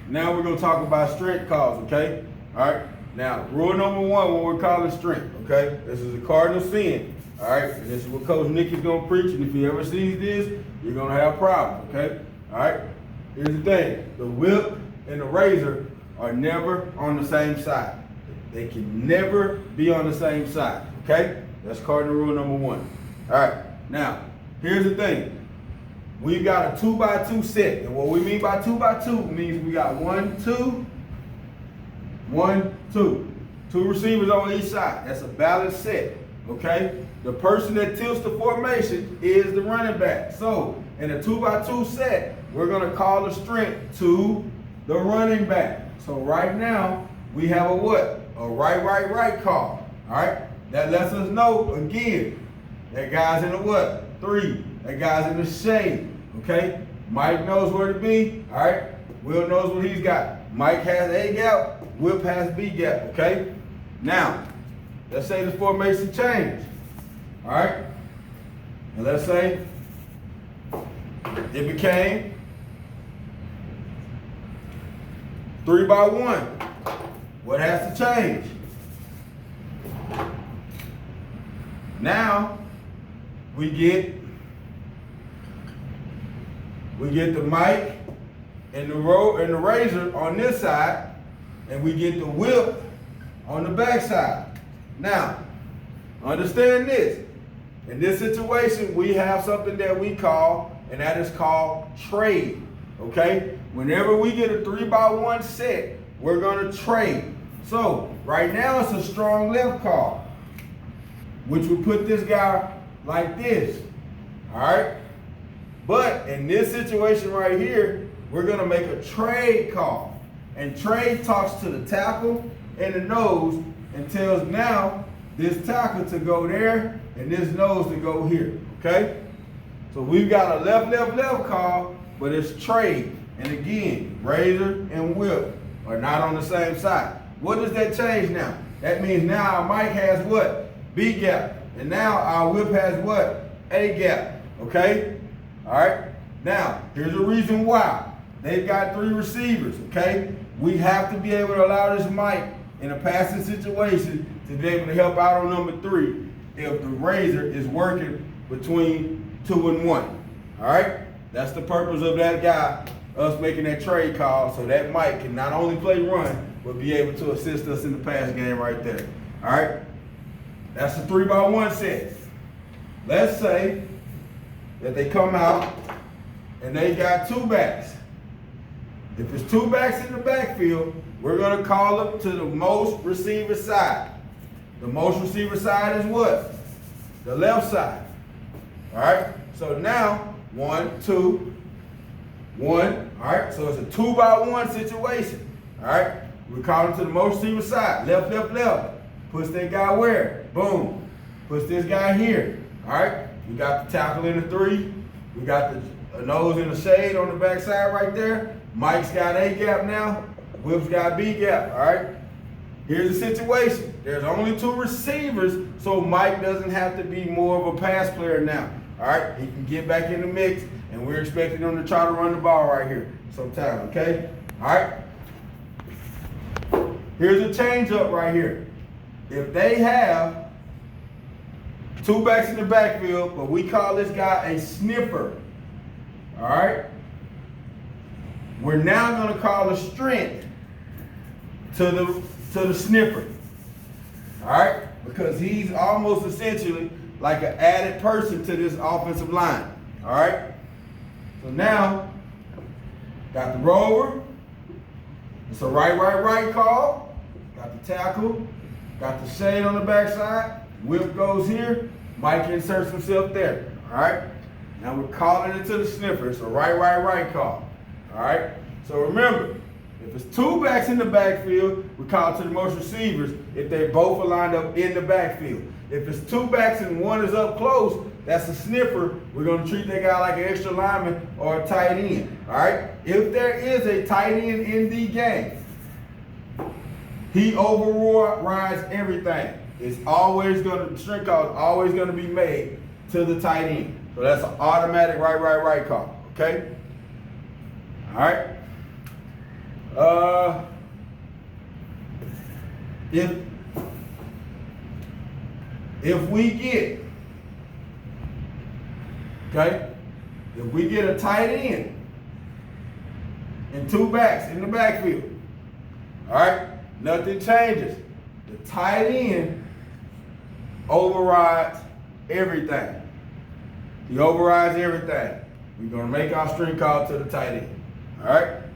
Now we're going to talk about strength calls, okay? All right. Now, rule number one when we're calling strength, okay? This is a cardinal sin, all right? And this is what Coach Nick is going to preach, and if he ever sees this, you're going to have problems, okay? All right? Here's the thing. The whip and the razor are never on the same side. They can never be on the same side, okay? That's cardinal rule number one. All right. Now, here's the thing. We've got a 2x2 set, and what we mean by 2x2 means we got 1, 2, 1, 2. 2 receivers on each side. That's a balanced set, okay? The person that tilts the formation is the running back. So, in a 2x2 set, we're going to call the strength to the running back. So, right now, we have a what? A right call, all right? That lets us know, again, that guy's in the what? 3. That guy's in the shade, okay? Mike knows where to be, all right? Will knows what he's got. Mike has A gap, Whip has B gap, okay? Now, let's say this formation changed, all right? And let's say it became 3x1. What has to change? Now, we get the mic and the razor on this side, and we get the whip on the back side. Now, understand this. In this situation, we have something that we call, and that is called trade, okay? Whenever we get a 3x1 set, we're gonna trade. So, right now it's a strong left call, which would put this guy like this, all right? But in this situation right here, we're gonna make a trade call. And trade talks to the tackle and the nose and tells now this tackle to go there and this nose to go here, okay? So we've got a left call, but it's trade. And again, razor and whip are not on the same side. What does that change now? That means now our mic has what? B gap. And now our whip has what? A gap, okay? All right? Now, here's the reason why. They've got 3 receivers, okay? We have to be able to allow this mic in a passing situation to be able to help out on number 3 if the razor is working between 2 and 1, all right? That's the purpose of that guy, us making that trade call, so that mic can not only play run, but be able to assist us in the pass game right there, all right? That's a 3x1 set. Let's say that they come out and they got 2 backs. If it's 2 backs in the backfield, we're gonna call them to the most receiver side. The most receiver side is what? The left side, all right? So now, 1, 2, 1, all right? So it's a 2x1 situation, all right? We call him to the most receiver side, left. Puts that guy where? Boom. Puts this guy here, all right? We got the tackle in the 3. We got the nose in the shade on the back side right there. Mike's got A gap now. Whip's got B gap, all right? Here's the situation. There's only 2 receivers, so Mike doesn't have to be more of a pass player now, all right? He can get back in the mix, and we're expecting him to try to run the ball right here sometime, okay? All right? Here's a change up right here. If they have 2 backs in the backfield, but we call this guy a sniffer, all right? We're now gonna call the strength to the sniffer, all right? Because he's almost essentially like an added person to this offensive line, all right? So now, got the rover. It's a right call. Got the tackle. Got the shade on the backside. Whip goes here. Mike inserts himself there. All right? Now we're calling it to the sniffer. It's a right call. All right? So remember, if it's 2 backs in the backfield, we call it to the most receivers if they both are lined up in the backfield. If it's 2 backs and 1 is up close, that's a sniffer. We're going to treat that guy like an extra lineman or a tight end. All right? If there is a tight end in the game, he overrides everything. It's always going to, the strength call is always going to be made to the tight end. So that's an automatic right call. Okay? All right? If we get, okay, if we get a tight end and two backs in the backfield, all right, nothing changes. The tight end overrides everything. He overrides everything. We're gonna make our string call to the tight end. All right.